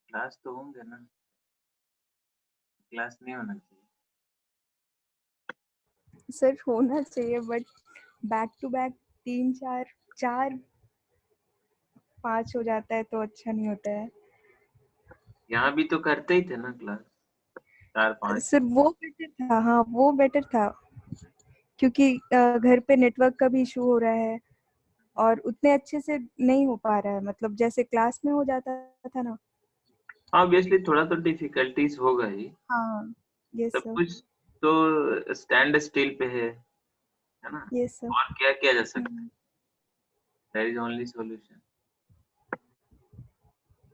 Class तो होंगे ना, क्लास नहीं होना चाहिए। सर होना चाहिए बट बैक टू बैक 3 4 4 5 हो जाता है तो अच्छा नहीं होता है। यहाँ भी तो करते ही थे ना क्लास 4-5। सर वो बेटर था, हाँ वो बेटर था क्योंकि घर पे नेटवर्क का भी इशू हो रहा है और उतने अच्छे से नहीं हो पा रहा है, मतलब जैसे क्लास में हो जाता था ना। ऑब्वियसली थोड़ा तो डिफिकल्टीज होगा ही, हाँ यस सब सर। कुछ तो स्टैंड स्टिल पे है ना। Yes sir. और क्या किया जा सकता है, that is only solution.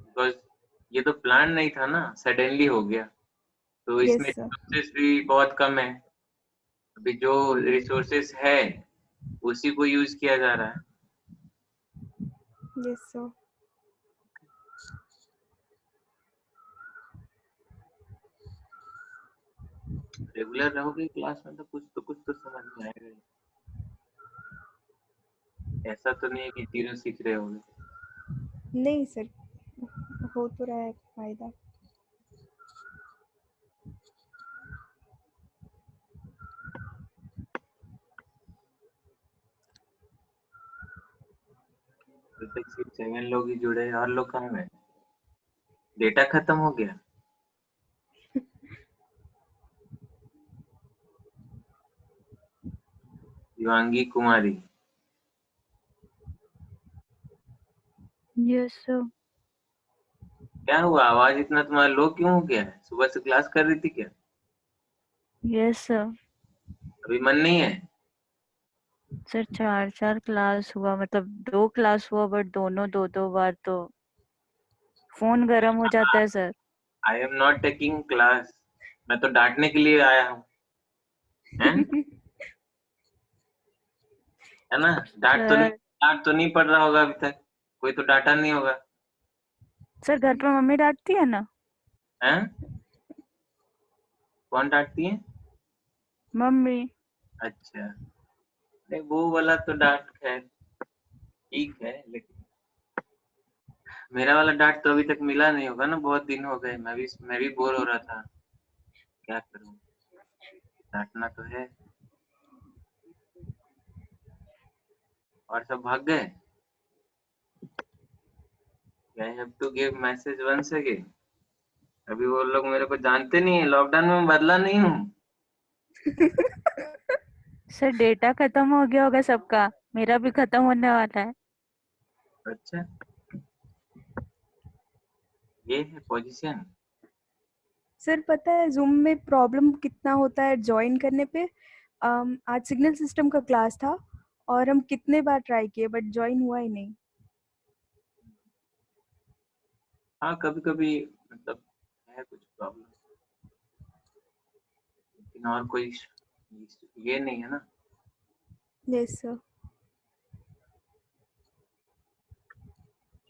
Because ये तो प्लान नहीं था ना, सडनली हो गया, तो इसमें यस सर। रिसोर्सेस भी बहुत कम है। अभी जो रिसोर्सेस है उसी को यूज किया जा रहा है। Yes sir. रेगुलर रहोगे क्लास में तो कुछ तो समझ में आएगा ही। ऐसा तो नहीं है कि जीरो सीख रहे होगे। नहीं सर, हो तो रहा है फायदा। तो तक सिर्फ 7 लोग ही जुड़े, और लोग कहाँ गए? डेटा खत्म हो गया। शिवांगी कुमारी, यस सर। क्या हुआ, आवाज इतना तुम्हारा लो क्यों हो गया है? सुबह से क्लास कर रही थी क्या? Yes sir. अभी मन नहीं है? सर 4 क्लास हुआ, मतलब 2 क्लास हुआ बट दोनों 2 बार तो फोन गर्म हो जाता है sir. I am not taking class, मैं तो डांटने के लिए आया हूँ, हैं? है ना? सर डांट तो नहीं पड़ रहा होगा अभी तक, कोई तो डांटा नहीं होगा। सर घर पर मम्मी डांटती है ना। हैं? कौन डांटती है? मम्मी। अच्छा, नहीं वो वाला तो डांट खैर ठीक है, लेकिन मेरा वाला डांट तो अभी तक मिला नहीं होगा ना, बहुत दिन हो गए, मैं भी बोर हो रहा था, क्या करूं, डांटना तो है। और सब भाग गए। I have to give message once again. अभी वो लोग मेरे को जानते नहीं है, लॉकडाउन में बदला नहीं हूँ। सर डेटा खत्म हो गया होगा सबका, मेरा भी खत्म होने वाला है। अच्छा, ये है पोजीशन। सर पता है जूम में प्रॉब्लम कितना होता है ज्वाइन करने पे। आज सिग्नल सिस्टम का क्लास था और हम कितने बार ट्राई किए बट ज्वाइन हुआ ही नहीं। हाँ कभी कभी मतलब है कुछ प्रॉब्लम, लेकिन और कोई ये नहीं है ना। Yes sir.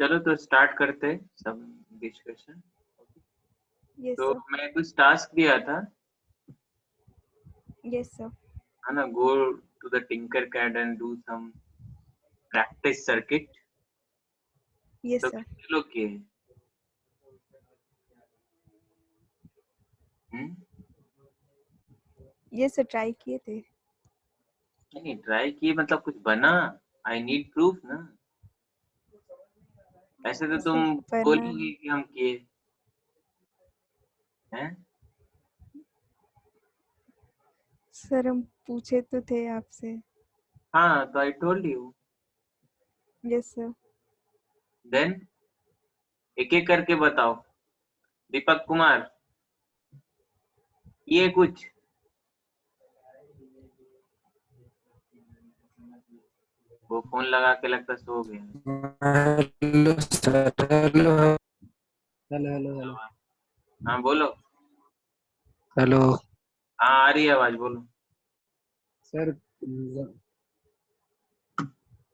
चलो तो स्टार्ट करते हैं सब डिस्कशन। यस तो सर। मैं कुछ टास्क दिया था, यस सर। है ना, go to the Tinkercad and do some practice circuit. Yes तो सर। कितने लोग किए? हम्म? यस सर ट्राई किए थे। नहीं ट्राई किए मतलब कुछ बना? आई नीड प्रूफ ना, ऐसे तो सर तुम बना बोलोगे कि हम किए हैं। सर, हम पूछे तो थे आपसे। हाँ तो I told you. Yes sir. Then एक एक करके बताओ। दीपक कुमार, ये कुछ वो फोन लगा के लगता सो गया। Hello sir. Hello hello hello hello हाँ बोलो। हेलो हाँ आ रही है आवाज, बोलो। सर।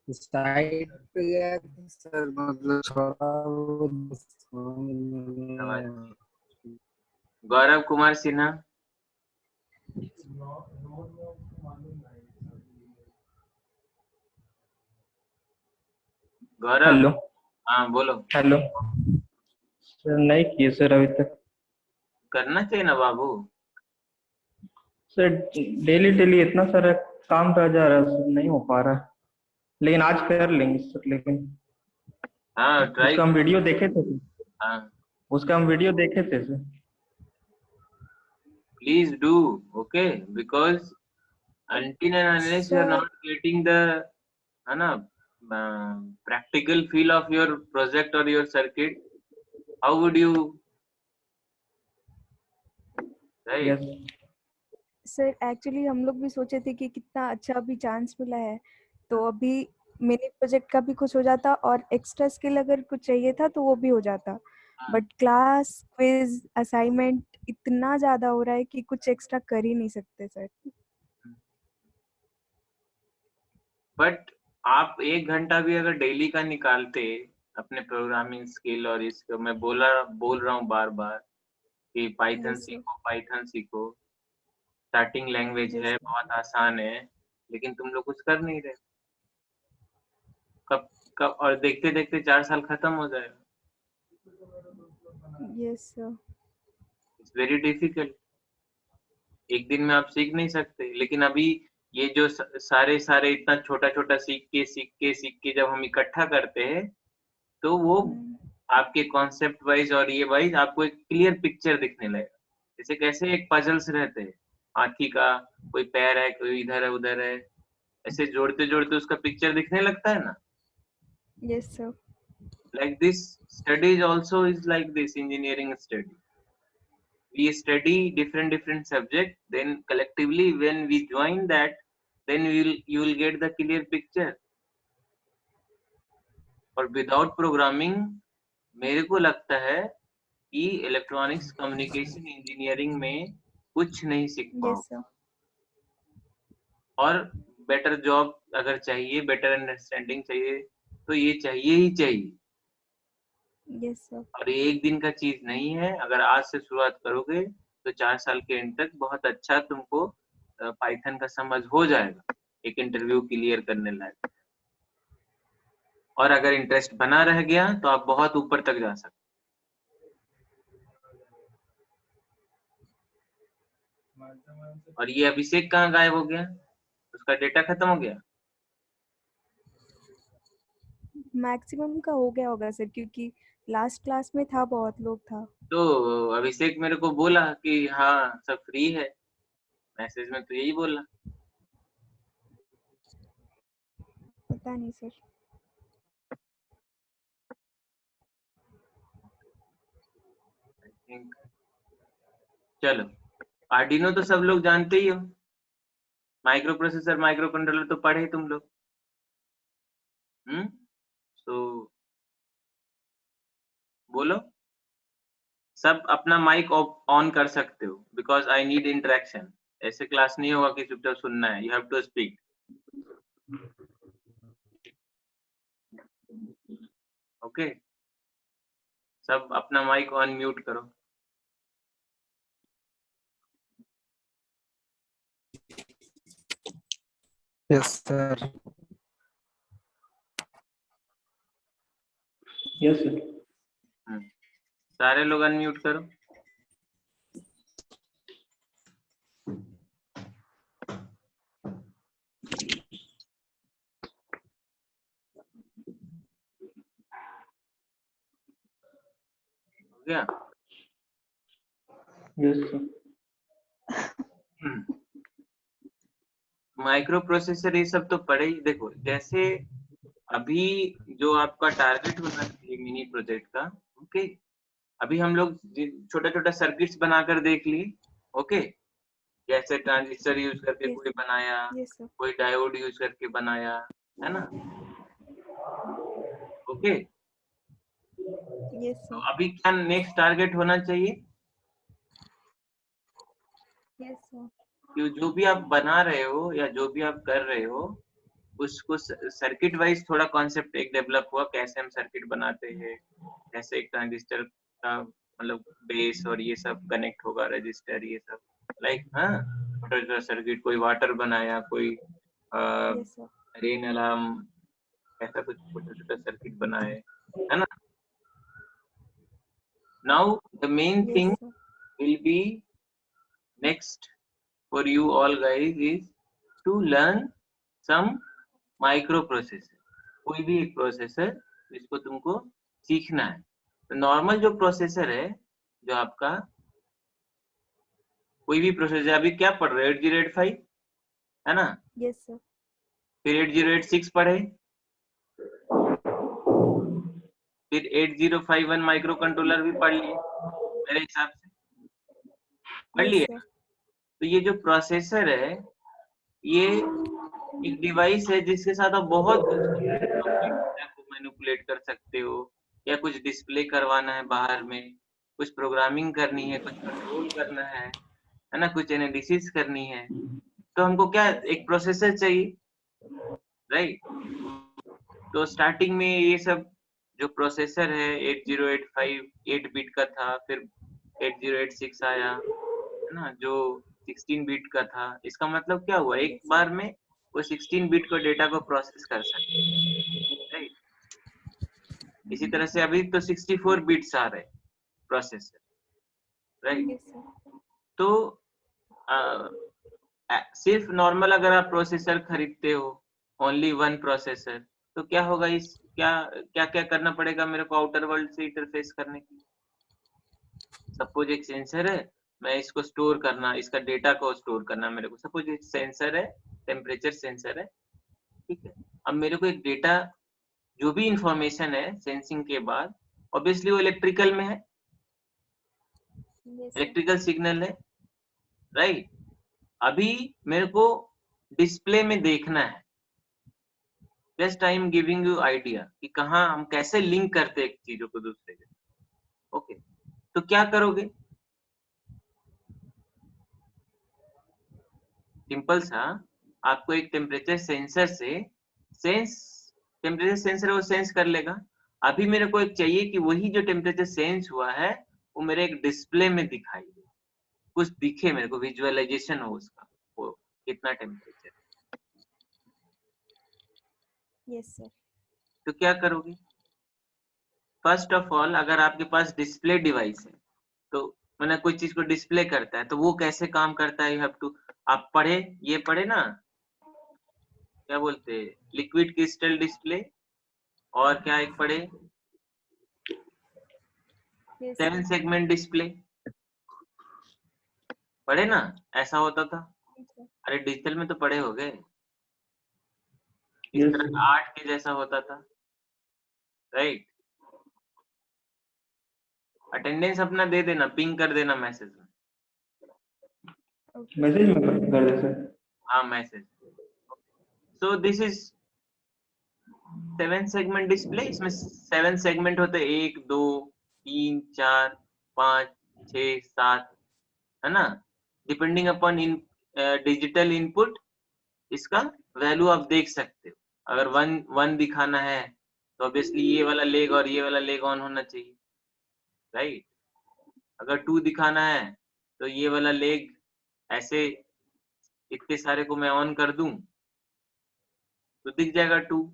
साइड पे गया था सर, मतलब थोड़ा वो आवाज। गौरव कुमार सिन्हा, गौरव। हेलो। हाँ बोलो। हेलो सर, नहीं किए सर अभी तक। करना चाहिए ना बाबू। सर डेली डेली इतना सारा काम रह जा रहा है सर, नहीं हो पा रहा है। लेकिन आज कर लेंगे सर। लेकिन हाँ ट्राई उसका हम करो। वीडियो देखे थे सर। हाँ उसका हम वीडियो देखे थे sir. Please do. Okay because until and unless you are sir not getting the है ना practical feel of your project or your circuit, how would you, right? Yes sir actually हम लोग भी सोचे थे कि कितना अच्छा अभी चांस मिला है, तो अभी मिनी प्रोजेक्ट का भी कुछ हो जाता और एक्स्ट्रा स्किल अगर कुछ चाहिए था तो वो भी हो जाता, बट क्लास क्विज असाइनमेंट इतना ज्यादा हो रहा है कि कुछ एक्स्ट्रा कर ही नहीं सकते सर। बट आप 1 घंटा भी अगर डेली का निकालते अपने प्रोग्रामिंग स्किल, और इसको मैं बोल रहा हूँ बार बार कि पाइथन यस सर। सीखो, पाइथन सीखो, स्टार्टिंग लैंग्वेज यस है, बहुत आसान है, लेकिन तुम लोग कुछ कर नहीं रहे। कब कब और देखते देखते 4 साल खत्म हो जाएगा। Yes sir. It's very difficult. एक दिन में आप सीख नहीं सकते, लेकिन अभी ये जो सारे सारे इतना छोटा छोटा सीख के जब हम इकट्ठा करते हैं, तो वो आपके कॉन्सेप्ट वाइज और ये वाइज आपको एक क्लियर पिक्चर दिखने लगेगा। जैसे कैसे एक पजल्स रहते हैं, हाथी का कोई पैर है, कोई इधर है उधर है, ऐसे जोड़ते जोड़ते उसका पिक्चर दिखने लगता है ना। Yes sir. Like this study is also is like this engineering study. We study different subject, then collectively when we join that, then you will get the clear picture. और without programming मेरे को लगता है कि electronics communication engineering में कुछ नहीं सीख पाओ। Yes sir. और बेटर जॉब अगर चाहिए, बेटर अंडरस्टैंडिंग चाहिए, तो ये चाहिए ही चाहिए। Yes sir. और ये एक दिन का चीज नहीं है। अगर आज से शुरुआत करोगे तो 4 साल के एंड तक बहुत अच्छा तुमको पाइथन का समझ हो जाएगा, एक इंटरव्यू क्लियर करने लायक। और अगर इंटरेस्ट बना रह गया तो आप बहुत ऊपर तक जा सकते। और ये अभिषेक कहाँ गायब हो गया? उसका डेटा खत्म हो गया? मैक्सिमम का हो गया होगा सर, क्योंकि लास्ट क्लास में था, बहुत लोग था। तो अभिषेक मेरे को बोला कि हाँ सब फ्री है, मैसेज में तो यही बोला। पता नहीं सर। चलो, आर्डिनो तो सब लोग जानते ही हो, माइक्रो प्रोसेसर माइक्रो कंट्रोलर तो पढ़े तुम लोग। तो बोलो, सब अपना माइक ऑन कर सकते हो, बिकॉज आई नीड इंटरेक्शन। ऐसे क्लास नहीं होगा कि चुपचाप सुनना है, you have to speak. Okay, सब अपना माइक ऑन म्यूट करो। Yes sir. Yes sir. सारे लोग अनम्यूट करो। हो गया? Yes sir. माइक्रो प्रोसेसर ये सब तो पढ़े ही। देखो जैसे अभी जो आपका टारगेट होना चाहिए मिनी प्रोजेक्ट का, ओके, अभी हम लोग छोटा छोटा सर्किट्स बनाकर देख लिए। ओके, जैसे ट्रांजिस्टर यूज करके यस। कोई बनाया, यस सर। कोई डायोड यूज करके बनाया, है ना। ओके, यस तो सर। अभी क्या नेक्स्ट टारगेट होना चाहिए यस सर। कि जो भी आप बना रहे हो या जो भी आप कर रहे हो, उसको सर्किट वाइज थोड़ा कॉन्सेप्ट एक डेवलप हुआ, कैसे हम सर्किट बनाते हैं, कैसे एक ट्रांजिस्टर का मतलब बेस और ये सब कनेक्ट होगा, रजिस्टर ये सब, लाइक हाँ छोटा छोटा सर्किट, कोई वाटर बनाया, कोई यस सर। रेन अलार्म, ऐसा कुछ छोटा छोटा सर्किट बनाए। है ना. Now the main Yes, thing sir. will be next for you all guys is to learn some microprocessor. कोई भी एक प्रोसेसर जिसको तुमको सीखना है. तो नॉर्मल जो प्रोसेसर है, जो आपका कोई भी प्रोसेसर, अभी क्या पढ़ रहे हो, 8085 है ना, Yes, sir. फिर 8086 पढ़े, फिर 8051 माइक्रो कंट्रोलर भी पढ़ लिए मेरे हिसाब से, पढ़ Yes, लिए. sir. तो ये जो प्रोसेसर है, ये एक डिवाइस है जिसके साथ आप बहुत कुछ डेटा को मैनिपुलेट कर सकते हो, या कुछ डिस्प्ले करवाना है बाहर में, कुछ प्रोग्रामिंग करनी है, कुछ कंट्रोल करना है ना, कुछ एनालिसिस करनी है. तो हमको क्या, एक प्रोसेसर चाहिए, राइट. तो स्टार्टिंग में ये सब जो प्रोसेसर है 8085 8 बिट का था, फिर 8086 आया, है ना, जो 16 बिट का था. इसका मतलब क्या हुआ, एक बार में वो 16 बिट को डेटा को प्रोसेस कर सकते, राइट. इसी तरह से अभी तो 64 बिट्स आ रहे प्रोसेसर, राइट. Yes, sir. तो सिर्फ नॉर्मल अगर आप प्रोसेसर खरीदते हो, ओनली वन प्रोसेसर, तो क्या होगा, इस क्या क्या क्या करना पड़ेगा मेरे को आउटर वर्ल्ड से इंटरफेस करने के लिए. सपोज एक सेंसर है, मैं इसको स्टोर करना, इसका डेटा को स्टोर करना मेरे को. सपोज एक सेंसर है, टेम्परेचर सेंसर है, ठीक है. अब मेरे को एक डेटा, जो भी इंफॉर्मेशन है सेंसिंग के बाद, ऑब्वियसली वो इलेक्ट्रिकल में है, Yes, sir. इलेक्ट्रिकल सिग्नल है, राइट. अभी मेरे को डिस्प्ले में देखना है, just I am giving you idea कि कहाँ हम कैसे लिंक करते हैं एक चीजों को दूसरे के. ओके, तो क्या करोगे, सिंपल सा, आपको एक टेम्परेचर सेंसर से टेम्परेचर सेंसर वो सेंस कर लेगा. अभी मेरे को एक चाहिए कि वही जो टेम्परेचर सेंस हुआ है वो मेरे एक डिस्प्ले में दिखाई दे, कुछ दिखे मेरे को, विजुअलाइजेशन हो उसका, वो कितना टेम्परेचर. Yes, sir. तो क्या करोगे, फर्स्ट ऑफ ऑल अगर आपके पास डिस्प्ले डिवाइस है, तो मैंने कोई चीज को डिस्प्ले करता है, तो वो कैसे काम करता है, यू हैव टू, आप पढ़े, ये पढ़े ना, क्या बोलते हैं, लिक्विड क्रिस्टल डिस्प्ले, और क्या एक पढ़े, Yes, 7 sir. सेगमेंट डिस्प्ले, पढ़े ना, ऐसा होता था. Yes, sir. अरे डिजिटल में तो पढ़े हो गए, इस Yes, तरह का 8 के जैसा होता था, राइट. अटेंडेंस अपना दे देना, पिंग कर देना मैसेज में. Okay. मैसेज में कर दे सर. हाँ, message. So this is 7 segment display. इसमें 7 सेगमेंट होते हैं, 1 2 3 4 5 6 7, है ना. डिपेंडिंग अपॉन इन डिजिटल इनपुट, इसका वैल्यू आप देख सकते हो. अगर 1 दिखाना है तो ऑब्वियसली ये वाला लेग और ये वाला लेग ऑन होना चाहिए, राइट. अगर 2 दिखाना है तो ये वाला लेग ऐसे, इतने सारे को मैं ऑन कर दूं तो दिख जाएगा 2,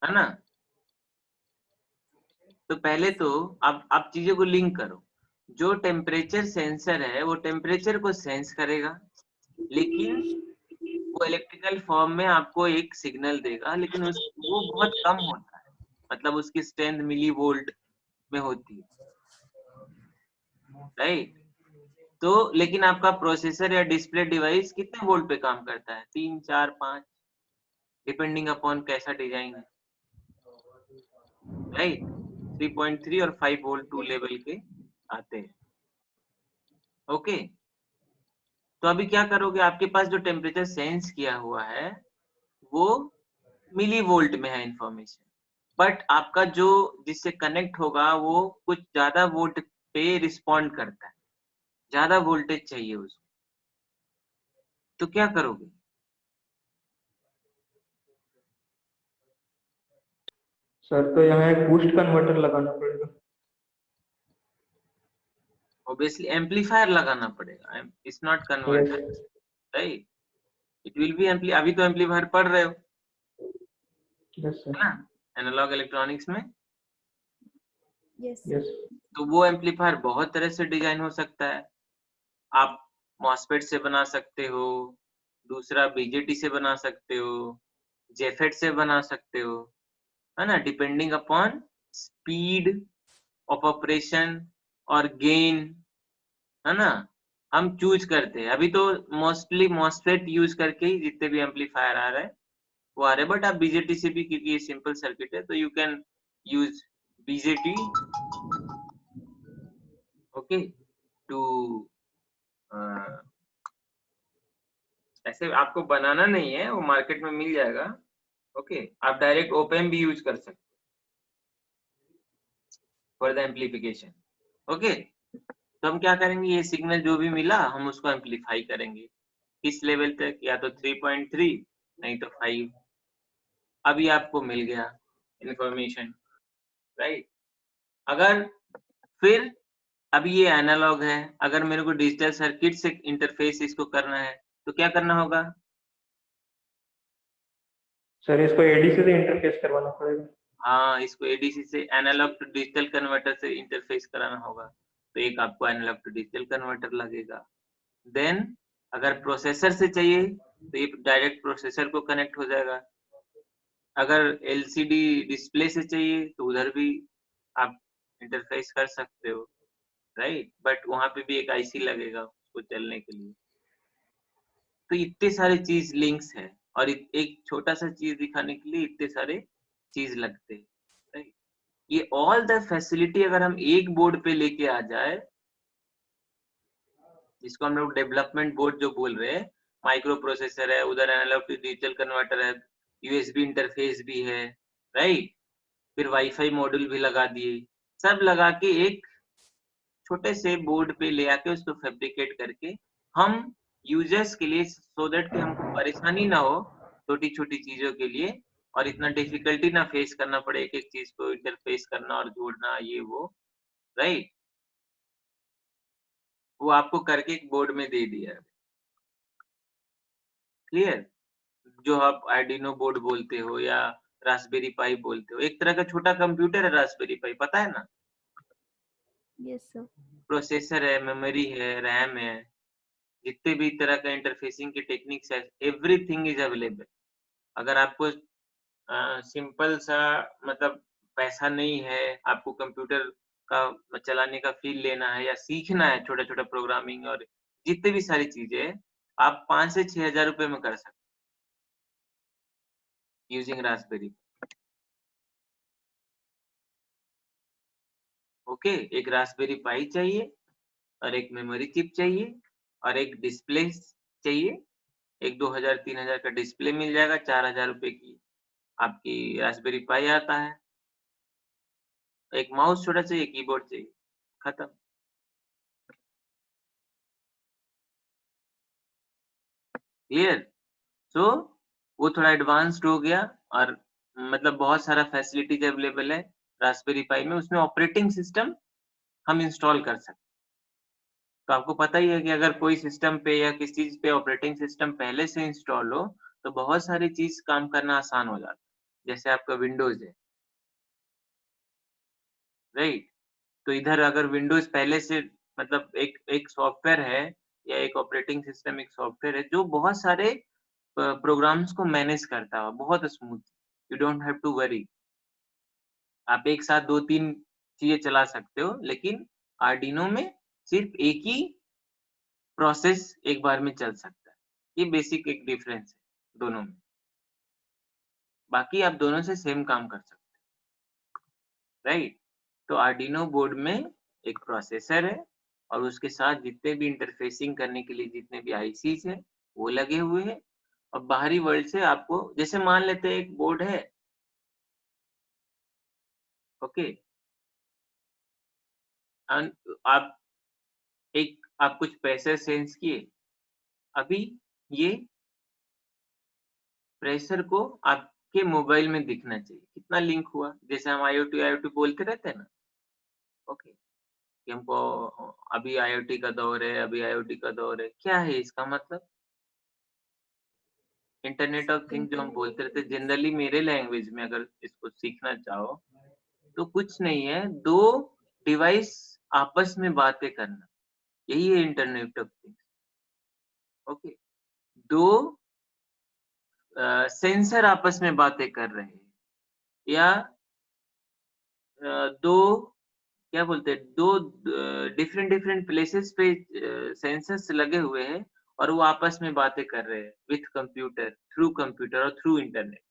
है ना. तो पहले तो आप चीजों को लिंक करो. जो टेम्परेचर सेंसर है वो टेम्परेचर को सेंस करेगा, लेकिन वो इलेक्ट्रिकल फॉर्म में आपको एक सिग्नल देगा, लेकिन वो बहुत कम होता है, मतलब उसकी स्ट्रेंथ मिली वोल्ट में होती है, राइट. तो लेकिन आपका प्रोसेसर या डिस्प्ले डिवाइस कितने वोल्ट पे काम करता है, 3 4 5, डिपेंडिंग अपॉन कैसा डिजाइन है, राइट. 3.3 और 5 वोल्ट 2 लेवल के आते हैं. ओके, तो अभी क्या करोगे, आपके पास जो टेम्परेचर सेंस किया हुआ है वो मिली वोल्ट में है इंफॉर्मेशन, बट आपका जो जिससे कनेक्ट होगा वो कुछ ज्यादा वोल्ट पे रिस्पॉन्ड करता है, ज्यादा वोल्टेज चाहिए उसको. तो क्या करोगे, सर तो यहाँ एक बूस्ट कन्वर्टर लगाना पड़ेगा. ऑब्वियसली एम्पलीफायर लगाना पड़ेगा, it's not Yes. Converter, right. It will be amply, अभी तो एम्पलीफायर पढ़ रहे हो, Yes, sir. है ना. एनालॉग इलेक्ट्रॉनिक्स में। यस यस तो वो एम्पलीफायर बहुत तरह से डिजाइन हो सकता है। आप मॉसफेट से बना सकते हो, दूसरा बीजेटी से बना सकते हो, जेफेट से बना सकते हो, है ना, depending upon speed of operation और गेन, है ना, हम चूज करते हैं। अभी तो मोस्टली मॉसफेट यूज करके ही जितने भी एम्पलीफायर आ रहे हैं वो आ रहे हैं, बट आप बीजेटी से भी, क्योंकि ये सिंपल सर्किट है, तो you can use BJT, okay, to ऐसे आपको बनाना नहीं है, वो मार्केट में मिल जाएगा। ओके, आप डायरेक्ट ओपेम भी यूज कर सकते फॉर द एम्पलीफिकेशन। ओके, तो हम क्या करेंगे, ये सिग्नल जो भी मिला हम उसको एम्पलीफाई करेंगे किस लेवल तक, या तो 3.3 नहीं तो 5। अभी आपको मिल गया इंफॉर्मेशन, राइट। अगर फिर अभी ये एनालॉग है, अगर मेरे को डिजिटल सर्किट से इंटरफेस इसको करना है तो क्या करना होगा? सर, इसको एडीसी से इंटरफेस करवाना पड़ेगा। हाँ, इसको एडीसी से, एनालॉग टू डिजिटल कन्वर्टर से इंटरफेस कराना होगा। तो एक आपको एनालॉग टू डिजिटल कन्वर्टर लगेगा। देन अगर प्रोसेसर से चाहिए तो ये डायरेक्ट प्रोसेसर को कनेक्ट हो जाएगा। अगर एलसीडी डिस्प्ले से चाहिए तो उधर भी आप इंटरफेस कर सकते हो, राइट, बट वहां पे भी एक आईसी लगेगा उसको चलने के लिए। तो इतने सारे चीज लिंक्स है, और एक छोटा सा चीज दिखाने के लिए इतने सारे चीज लगते हैं, राइट। ये ऑल द फैसिलिटी अगर हम एक बोर्ड पे लेके आ जाए, जिसको हम लोग डेवलपमेंट बोर्ड जो बोल रहे हैं, माइक्रो प्रोसेसर है, उधर एनालॉग टू डिजिटल कन्वर्टर है, यूएसबी इंटरफेस भी है, राइट, फिर वाईफाई मॉड्यूल भी लगा दिए, सब लगा के एक छोटे से बोर्ड पे ले आके उसको फैब्रिकेट करके हम यूजर्स के लिए, सो दैट कि हमको परेशानी ना हो छोटी छोटी चीजों के लिए, और इतना डिफिकल्टी ना फेस करना पड़े एक एक चीज को इंटरफेस करना और जोड़ना ये वो, राइट, वो आपको करके एक बोर्ड में दे दिया। क्लियर? जो आप आर्डिनो बोर्ड बोलते हो या रास्पबेरी पाई बोलते हो, एक तरह का छोटा कंप्यूटर है रास्पबेरी पाई, पता है ना? यस सर प्रोसेसर है, मेमोरी है, रैम है, जितने भी तरह का इंटरफेसिंग की टेक्निक्स है, एवरीथिंग इज अवेलेबल। अगर आपको सिंपल सा मतलब पैसा नहीं है, आपको कंप्यूटर का चलाने का फील लेना है या सीखना है छोटा छोटा प्रोग्रामिंग और जितने भी सारी चीजें हैं, आप 5 से 6 हजार रुपए में कर सकते यूजिंग रास्पबेरी। ओके, एक रास्पबेरी पाई चाहिए और एक मेमोरी चिप चाहिए और एक डिस्प्ले चाहिए। एक 2000-3000 का डिस्प्ले मिल जाएगा, 4000 रुपए की आपकी रास्पबेरी पाई आता है। एक माउस छोटा चाहिए, कीबोर्ड चाहिए, खत्म। क्लियर? सो वो थोड़ा एडवांस्ड हो गया, और मतलब बहुत सारा फैसिलिटीज अवेलेबल है रास्पबेरी पाई में। उसमें ऑपरेटिंग सिस्टम हम इंस्टॉल कर सकते हैं। तो आपको पता ही है कि अगर कोई सिस्टम पे या किसी चीज पे ऑपरेटिंग सिस्टम पहले से इंस्टॉल हो तो बहुत सारी चीज काम करना आसान हो जाता है। जैसे आपका विंडोज है, राइट, तो इधर अगर विंडोज पहले से मतलब एक सॉफ्टवेयर है या एक ऑपरेटिंग सिस्टम एक सॉफ्टवेयर है जो बहुत सारे प्रोग्राम्स को मैनेज करता है बहुत smooth, you don't have to worry. आप एक साथ 2-3 चीजें चला सकते हो, लेकिन आर्डिनो में सिर्फ एक ही प्रोसेस एक बार में चल सकता है। ये बेसिक एक डिफरेंस है दोनों में, बाकी आप दोनों से सेम काम कर सकते हो, राइट। तो आर्डिनो बोर्ड में एक प्रोसेसर है और उसके साथ जितने भी इंटरफेसिंग करने के लिए जितने भी आईसीज है वो लगे हुए हैं। और बाहरी वर्ल्ड से आपको, जैसे मान लेते हैं एक बोर्ड है, ओके, आप आप कुछ पैसे सेंस किए, अभी ये प्रेशर को आपके मोबाइल में दिखना चाहिए कितना लिंक हुआ, जैसे हम आईओटी आईओटी बोलते रहते हैं ना, ओके, कि हमको अभी आईओटी का दौर है, अभी आईओटी का दौर है, क्या है इसका मतलब? इंटरनेट ऑफ थिंग्स जो हम बोलते रहते जनरली मेरे लैंग्वेज में, अगर इसको सीखना चाहो तो कुछ नहीं है, दो डिवाइस आपस में बातें करना, यही है इंटरनेट ऑफ थिंग्स। ओके, दो सेंसर आपस में बातें कर रहे हैं, या दो क्या बोलते हैं, दो डिफरेंट डिफरेंट प्लेसेस पे सेंसर्स लगे हुए हैं और वो आपस में बातें कर रहे हैं विथ कंप्यूटर और थ्रू इंटरनेट।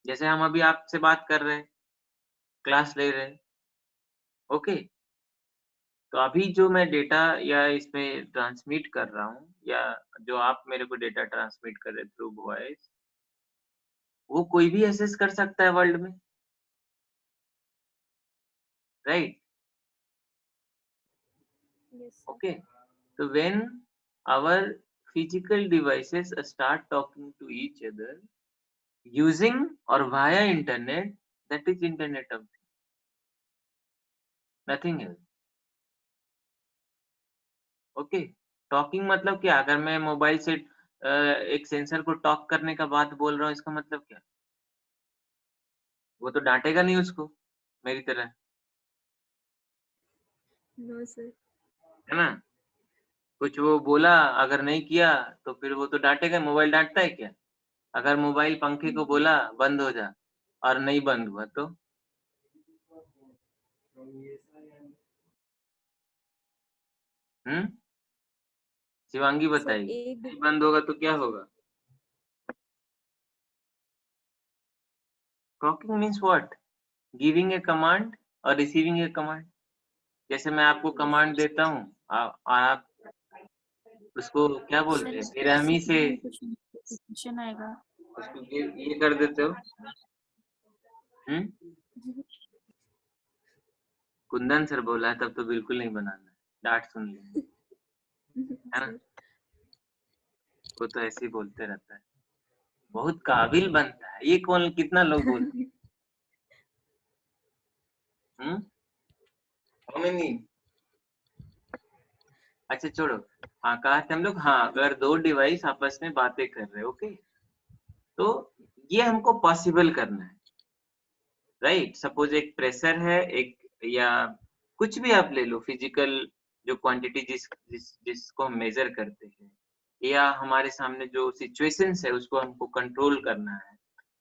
जैसे हम अभी आपसे बात कर रहे हैं, क्लास ले रहे हैं। ओके, तो अभी जो मैं डेटा या इसमें ट्रांसमिट कर रहा हूँ, या जो आप मेरे को डेटा ट्रांसमिट कर रहे हैं थ्रू वॉइस, वो कोई भी एक्सेस कर सकता है वर्ल्ड में, right? Yes, sir. Okay, so when our physical devices start talking to each other using or via internet, that is internet of things, nothing else. Okay, talking मतलब क्या? अगर मैं मोबाइल से एक सेंसर को टॉक करने का बात बोल रहा हूँ, इसका मतलब क्या? वो तो डांटेगा नहीं उसको मेरी तरह, No, sir. है ना? कुछ वो बोला, अगर नहीं किया तो फिर वो तो डांटेगा। मोबाइल डांटता है क्या? अगर मोबाइल पंखे को बोला बंद हो जा और नहीं बंद हुआ तो शिवांगी सर बताइए, एक नहीं बंद होगा तो क्या होगा? Talking means what? Giving a command और रिसीविंग ए कमांड। जैसे मैं आपको कमांड देता हूँ और आप उसको क्या बोलते हैं, बेरहमी से क्वेश्चन आएगा। उसको ये कर देते हो। कुंदन सर बोला है तब तो बिल्कुल नहीं बनाना, डांट सुन लेंगे, है ना? सर वो तो ऐसे ही बोलते रहता है, बहुत काबिल बनता है। ये कौन, कितना लोग बोलते हैं? How many? अच्छा छोड़ो। हाँ, कहा थे हम लोग? हाँ, अगर दो डिवाइस आपस में बातें कर रहे हैं, ओके, तो ये हमको पॉसिबल करना है, राइट? सपोज एक प्रेशर है, एक या कुछ भी आप ले लो, फिजिकल जो क्वांटिटी जिसको हम मेजर करते हैं, या हमारे सामने जो सिचुएशंस है उसको हमको कंट्रोल करना है,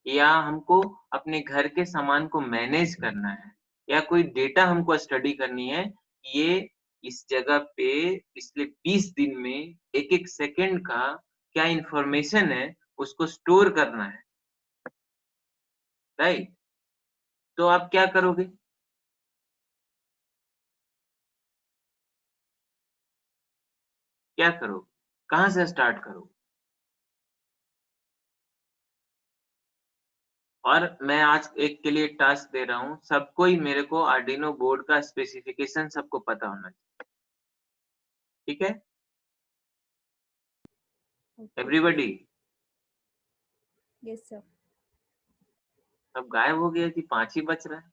या हमको अपने घर के सामान को मैनेज करना है, या कोई डेटा हमको स्टडी करनी है, ये इस जगह पे पिछले 20 दिन में एक एक सेकंड का क्या इंफॉर्मेशन है उसको स्टोर करना है, राइट? तो आप क्या करोगे? क्या करोगे? कहाँ से स्टार्ट करोगे? और मैं आज एक के लिए टास्क दे रहा हूँ, सबको ही मेरे को आर्डिनो बोर्ड का स्पेसिफिकेशन सबको पता होना चाहिए, ठीक है? एवरीबॉडी। Yes sir. सब गायब हो गया कि 5 ही बच रहा है?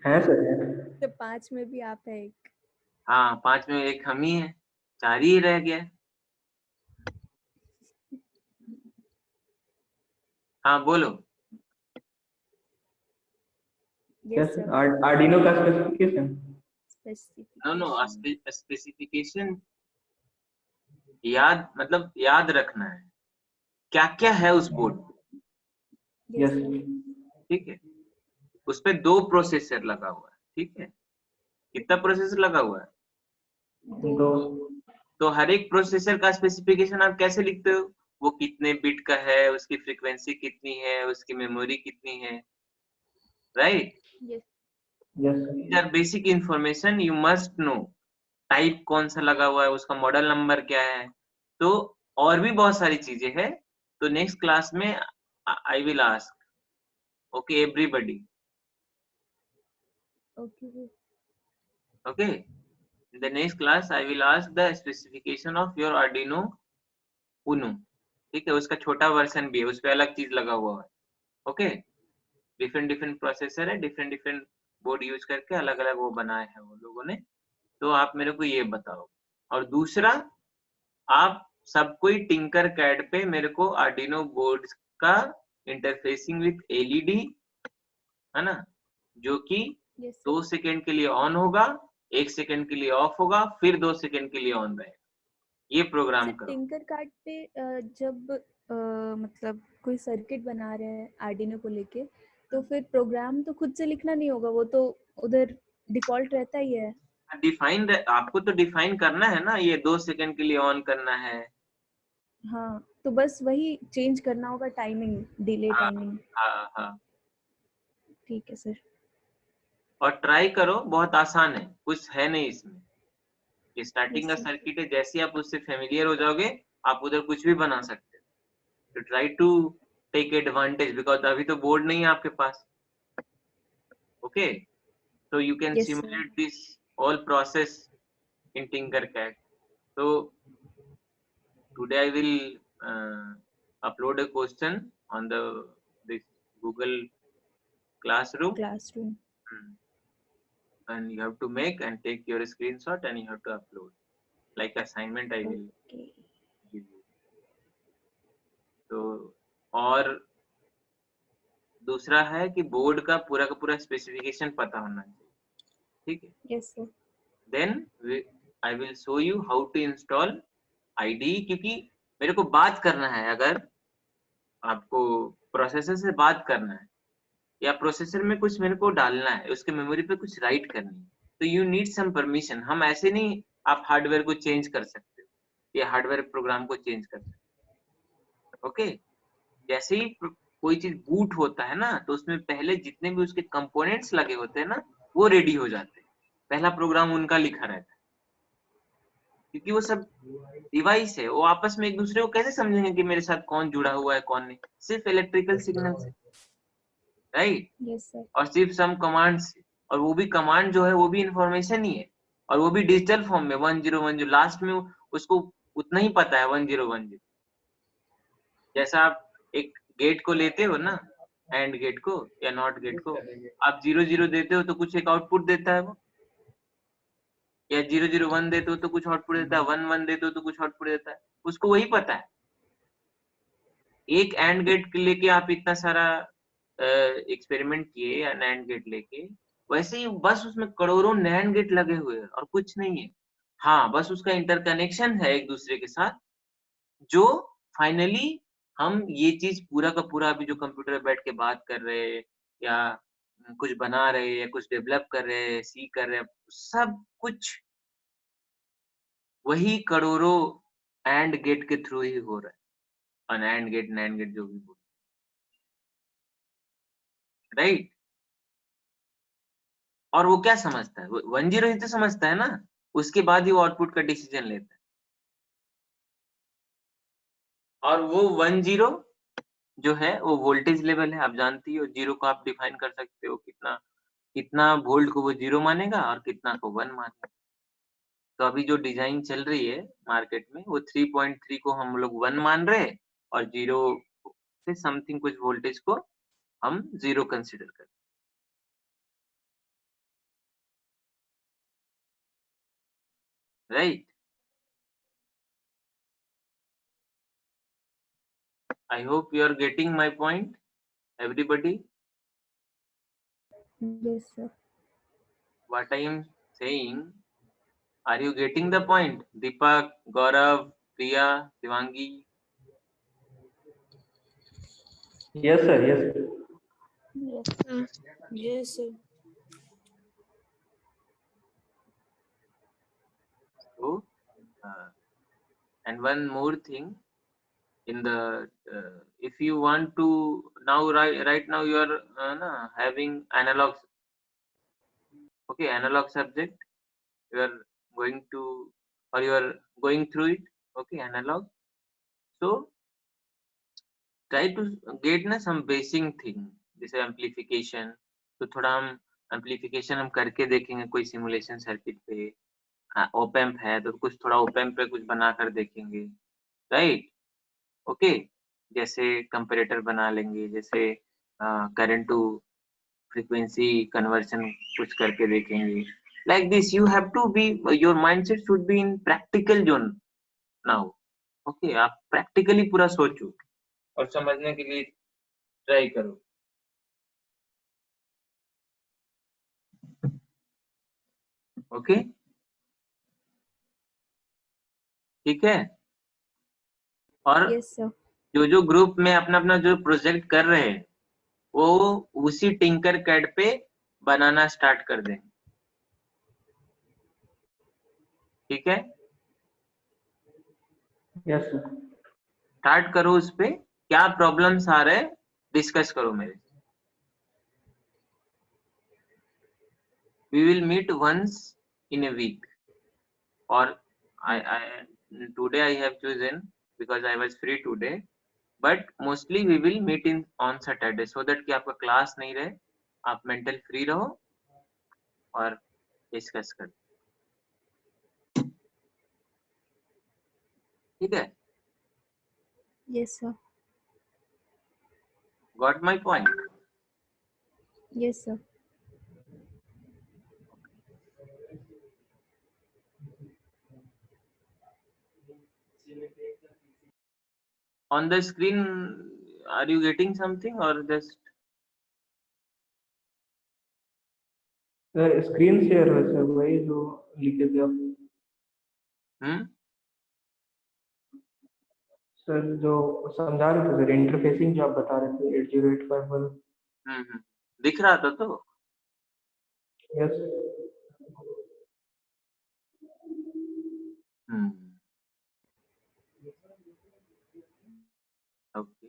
है सर। तो 5 में भी आप है एक। हाँ, 5 में एक हम ही है, 4 ही रह गया। हाँ बोलो। Yes sir. आर्डिनो का स्पेसिफिकेशन? नो स्पेसिफिकेशन याद, मतलब याद रखना है क्या क्या है उस बोर्ड पे, यस यस। सर। ठीक है? उस पे 2 प्रोसेसर लगा हुआ है, ठीक है? कितना प्रोसेसर लगा हुआ है? 2। तो हर एक प्रोसेसर का स्पेसिफिकेशन आप कैसे लिखते हो? वो कितने बिट का है, उसकी फ्रीक्वेंसी कितनी है, उसकी मेमोरी कितनी है, right? Yes yes. These are basic information you must know. Type कौन सा लगा हुआ है, उसका मॉडल नंबर क्या है, तो और भी बहुत सारी चीजें हैं। तो नेक्स्ट क्लास में I will ask, okay everybody, okay okay, in the next class I will ask the specification of your Arduino Uno, ठीक है? उसका छोटा वर्जन भी है, उस पे अलग चीज लगा हुआ है, ओके? डिफरेंट डिफरेंट प्रोसेसर है, डिफरेंट डिफरेंट बोर्ड यूज करके अलग अलग वो बनाए हैं वो लोगों ने। तो आप मेरे को ये बताओ। और दूसरा, आप सब कोई टिंकर कैड पे मेरे को आर्डिनो बोर्ड का इंटरफेसिंग विथ एलईडी, है ना, जो कि यस 2 सेकंड के लिए ऑन होगा, 1 सेकंड के लिए ऑफ होगा, फिर 2 सेकंड के लिए ऑन रहेगा। ये प्रोग्राम सर करो। टिंकर कार्ड पे जब मतलब कोई सर्किट बना रहे हैं आर्डिनो को लेके, तो फिर प्रोग्राम तो खुद से लिखना नहीं होगा, वो तो उधर डिफॉल्ट रहता ही है। डिफाइन, आपको तो डिफाइन करना है ना, ये 2 सेकंड के लिए ऑन करना है। हाँ, तो बस वही चेंज करना होगा, टाइमिंग, डिले हाँ टाइमिंग। हाँ हाँ। ठीक है सर। और ट्राई करो, बहुत आसान है, कुछ है नहीं इसमें। ये स्टार्टिंग का यस सर। सर्किट है, जैसे आप उससे फेमिलियर हो जाओगे आप उधर कुछ भी बना सकते हो। तो try to take advantage, because अभी तो बोर्ड नहीं है आपके पास। Okay, so you can yes sir. simulate this all process in Tinkercad. So today I will upload a question on this Google Classroom. Classroom. And you have to make and take your screenshot and you have to upload like assignment I will okay. give you. तो और दूसरा है कि board का पूरा specification पता होना चाहिए, ठीक है। Yes sir. Then I will show you how to install IDE, क्योंकि मेरे को बात करना है, अगर आपको प्रोसेसर से बात करना है या प्रोसेसर में कुछ मेरे को डालना है, उसके मेमोरी पे कुछ राइट करनी है, तो यू नीड सम परमिशन। हम ऐसे नहीं आप हार्डवेयर को चेंज कर सकते हो या हार्डवेयर प्रोग्राम को चेंज कर सकते हो। ओके, जैसे ही कोई चीज बूट होता है ना, तो उसमें पहले जितने भी उसके कंपोनेंट्स लगे होते हैं ना, वो रेडी हो जाते हैं, पहला प्रोग्राम उनका लिखा रहता है, क्योंकि वो सब डिवाइस है, वो आपस में एक दूसरे को कैसे समझेंगे कि मेरे साथ कौन जुड़ा हुआ है कौन नहीं, सिर्फ इलेक्ट्रिकल सिग्नल से, राइट। Yes sir. और सिर्फ सम कमांड से, और वो भी कमांड जो है वो भी इंफॉर्मेशन ही है, और वो भी डिजिटल फॉर्म में 1010 लास्ट में उसको उतना ही पता है 1010। जैसा आप एक गेट को लेते हो ना, एंड गेट को या नॉट गेट को, आप 00 देते हो तो कुछ एक आउटपुट देता है वो, या 001 देते हो तो कुछ आउटपुट देता है, 11 देते हो तो कुछ आउटपुट देता है, उसको वही पता है। एक एंड गेट लेके आप इतना सारा एक्सपेरिमेंट किए या नैंड गेट लेके, वैसे ही बस उसमें करोड़ों नैंड गेट लगे हुए हैं और कुछ नहीं है। हाँ, बस उसका इंटरकनेक्शन है एक दूसरे के साथ, जो फाइनली हम ये चीज पूरा का पूरा अभी जो कंप्यूटर पे बैठ के बात कर रहे हैं या कुछ बना रहे हैं या कुछ डेवलप कर रहे हैं, सी कर रहे हैं, सब कुछ वही करोड़ों एंड गेट के थ्रू ही हो रहा है, और एंड गेट नैंड गेट जो भी बोल, राइट। और वो क्या समझता है, 10 ही तो समझता है ना, उसके बाद ही वो आउटपुट का डिसीजन लेता है। और वो 10 जो है वो वोल्टेज लेवल है, आप जानती हो। 0 को आप डिफाइन कर सकते हो, कितना कितना वोल्ट को वो 0 मानेगा और कितना को 1 मानेगा। तो अभी जो डिजाइन चल रही है मार्केट में, वो 3.3 को हम लोग 1 मान रहे हैं, और 0 से समथिंग कुछ वोल्टेज को हम 0 कंसिडर करते हैं, right. I hope you are getting my point, everybody. Yes sir. What I am saying, are you getting the point? Deepak, Gaurav, Priya, Shivangi. Yes sir, yes sir. Yes sir. Yes sir. So, and one more thing, in the if you want to now, right now you are having analog, okay, analog subject, you are going to, or you are going through it, okay, analog. So try to get ना some basic thing, जैसे amplification। तो थोड़ा हम amplification हम करके देखेंगे कोई simulation circuit पे। हाँ, op amp है तो कुछ थोड़ा op amp पे कुछ बनाकर देखेंगे, राइट। ओके, जैसे कंपैरेटर बना लेंगे, जैसे करंट टू फ्रीक्वेंसी कन्वर्शन कुछ करके देखेंगे। Like this you have to be, your mindset should be in practical zone now, okay, आप प्रैक्टिकली पूरा सोचो और समझने के लिए ट्राई करो। ओके, ठीक है। और यस सर। जो जो ग्रुप में अपना अपना जो प्रोजेक्ट कर रहे हैं वो उसी टिंकर कैड पे बनाना स्टार्ट कर दें। ठीक है, यस सर। स्टार्ट करो। उस पे क्या प्रॉब्लम्स आ रहे हैं डिस्कस करो मेरे से। We will meet once in a week, or I today I have chosen because I was free today, but mostly we will meet in on Saturday so that कि आपका क्लास नहीं रहे, आप मेंटल फ्री रहो और discuss करो। ठीक है, yes sir. Got my point? Yes sir. On the screen, are you getting something or just? Sir screen share है सर, वही जो लिखे थे आप। सर जो समझा रहे थे सर, इंटरफेसिंग जो आप बता रहे थे 8085 दिख रहा था तो? Yes. Okay,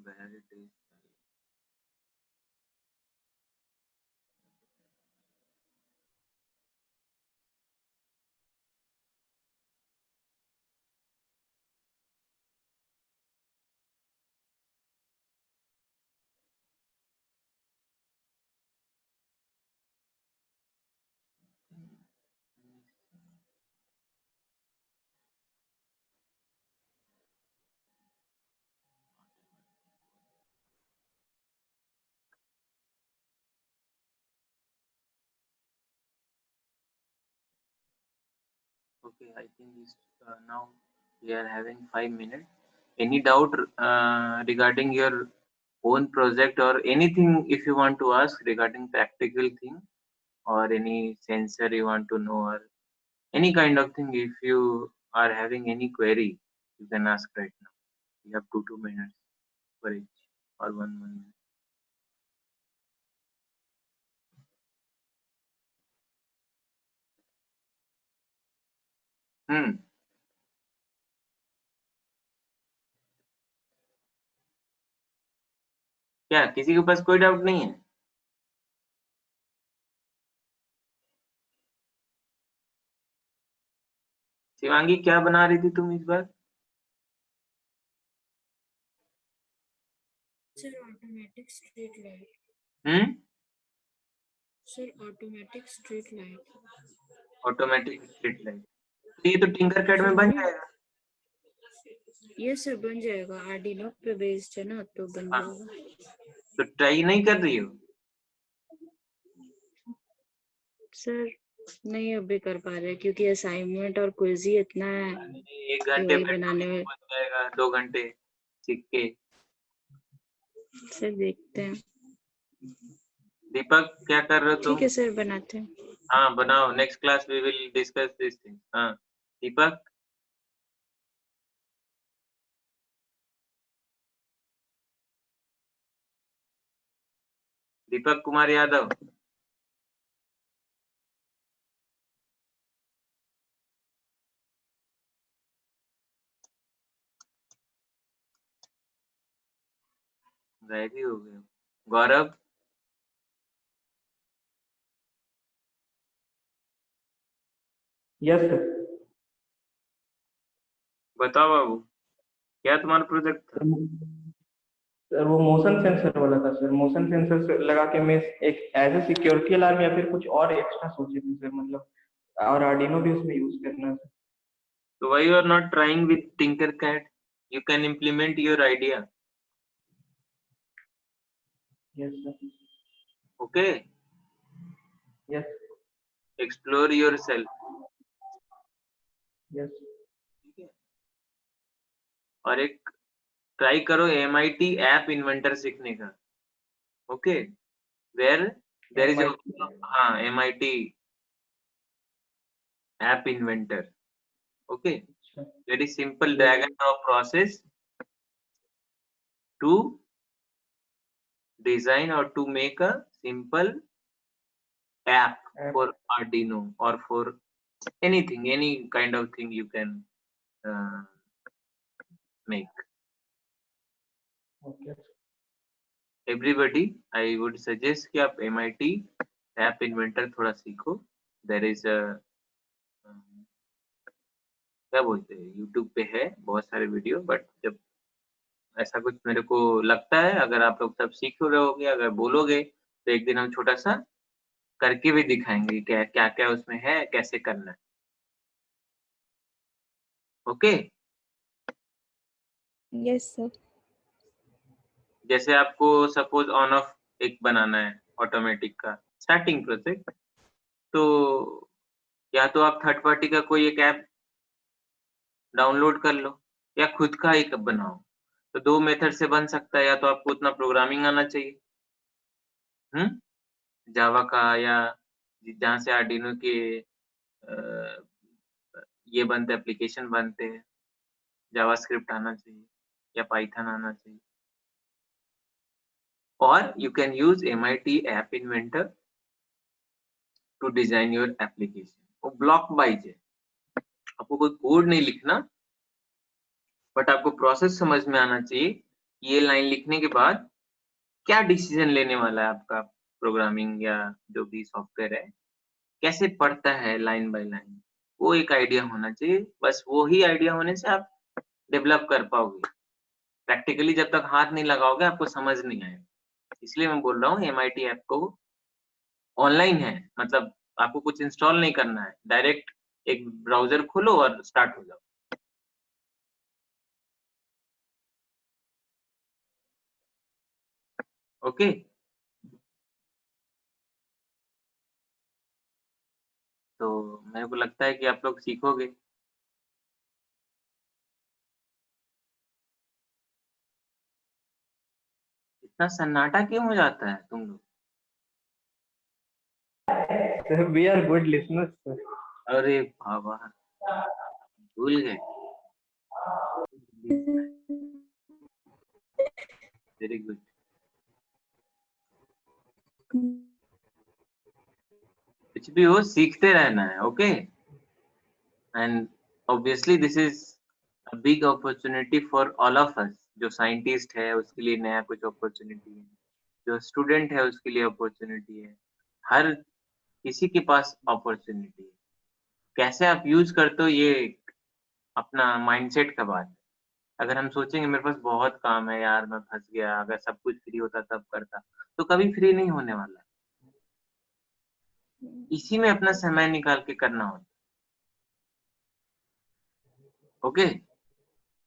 where it is? Okay, I think now we are having 5 minutes. Any doubt regarding your own project or anything if you want to ask regarding practical thing or any sensor you want to know or any kind of thing, if you are having any query, you can ask right now. You have 2 minutes for each or 1 minute. क्या किसी के पास कोई doubt नहीं है? शिवांगी, क्या बना रही थी तुम इस बार? Sir automatic street light. Sir automatic street light. Automatic street light, तो ये तो टिंकर कैड में बन जाएगा। ये सर बन जाएगा, आर्डिनो पे बेस्ड है ना, तो बन हाँ, जाएगा। तो ट्राई नहीं कर रही हो? सर नहीं अभी कर पा रहे क्योंकि असाइनमेंट और क्विज ही इतना है। 1 घंटे वही में बनाने में बन जाएगा, 2 घंटे सीख के। सर देखते हैं। दीपक, क्या कर रहे हो तुम? ठीक है सर, बनाते हैं। हाँ बनाओ, next class we will discuss this thing. हाँ दीपक, दीपक कुमार यादव। गायब ही हो गए। Gaurav, yes sir. बताओ बाबू, क्या तुम्हारा प्रोजेक्ट था? सर वो मोशन सेंसर वाला था सर। मोशन सेंसर लगा के मैं एक एज ए सिक्योरिटी अलार्म या फिर कुछ और एक्स्ट्रा सोचे थे सर, मतलब और आर्डिनो भी उसमें यूज करना है। So why you are not trying with Tinkercad? You can implement your idea. Yes sir. Okay? Yes. Explore your self, yes ठीक है। और एक ट्राई करो MIT ऐप इन्वेंटर सीखने का, ओके, वेयर देयर इज हाँ MIT app inventor, okay, very simple drag and drop process to design or to make a simple app for Arduino or for anything, any kind of thing you can make. Okay Everybody, I would suggest कि आप MIT app inventor थोड़ा सीखो. There is a क्या बोलते हैं, YouTube पे है बहुत सारे वीडियो, बट जब ऐसा कुछ मेरे को लगता है, अगर आप लोग सब सीख रहोगे, अगर बोलोगे, तो एक दिन हम छोटा सा करके भी दिखाएंगे क्या क्या क्या उसमें है, कैसे करना है, ओके। Yes sir. जैसे आपको सपोज ऑन ऑफ एक बनाना है ऑटोमेटिक का स्टार्टिंग प्रोजेक्ट, तो या तो आप थर्ड पार्टी का कोई एक ऐप डाउनलोड कर लो या खुद का एक बनाओ, तो दो मेथड से बन सकता है। या तो आपको उतना प्रोग्रामिंग आना चाहिए, जावा का, या जहाँ से आर्डिनो के ये बनते एप्लीकेशन बनते हैं, जावास्क्रिप्ट आना चाहिए या पाइथन आना चाहिए। और you can use MIT app inventor to design your application. वो ब्लॉक वाइज है, आपको कोई कोड नहीं लिखना, बट आपको प्रोसेस समझ में आना चाहिए। ये लाइन लिखने के बाद क्या डिसीजन लेने वाला है आपका प्रोग्रामिंग या जो भी सॉफ्टवेयर है, कैसे पढ़ता है लाइन बाय लाइन, वो एक आइडिया होना चाहिए। बस वो ही आइडिया होने से आप डेवलप कर पाओगे। प्रैक्टिकली जब तक हाथ नहीं लगाओगे आपको समझ नहीं आएगा। इसलिए मैं बोल रहा हूँ MIT ऐप को ऑनलाइन है, मतलब आपको कुछ इंस्टॉल नहीं करना है, डायरेक्ट एक ब्राउजर खोलो और स्टार्ट हो जाओ। ओके, तो मेरे को लगता है कि आप लोग सीखोगे। इतना सन्नाटा क्यों हो जाता है तुम लोग? Sir we are good listeners sir. अरे बाबा, भूल गए। Very good. कुछ भी हो, सीखते रहना है, okay. And obviously this is a big opportunity for all of us. जो साइंटिस्ट है उसके लिए नया कुछ अपॉर्चुनिटी है, जो स्टूडेंट है उसके लिए अपॉर्चुनिटी है, हर किसी के पास अपॉर्चुनिटी है। कैसे आप यूज करते हो ये अपना माइंडसेट का बात है। अगर हम सोचेंगे मेरे पास बहुत काम है यार, मैं फंस गया, अगर सब कुछ फ्री होता तब करता, तो कभी फ्री नहीं होने वाला। इसी में अपना समय निकाल के करना होता, ओके।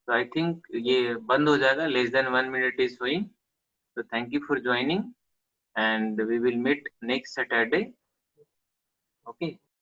तो आई थिंक ये बंद हो जाएगा, less than 1 minute is showing. तो thank you for joining and we will meet next Saturday, okay.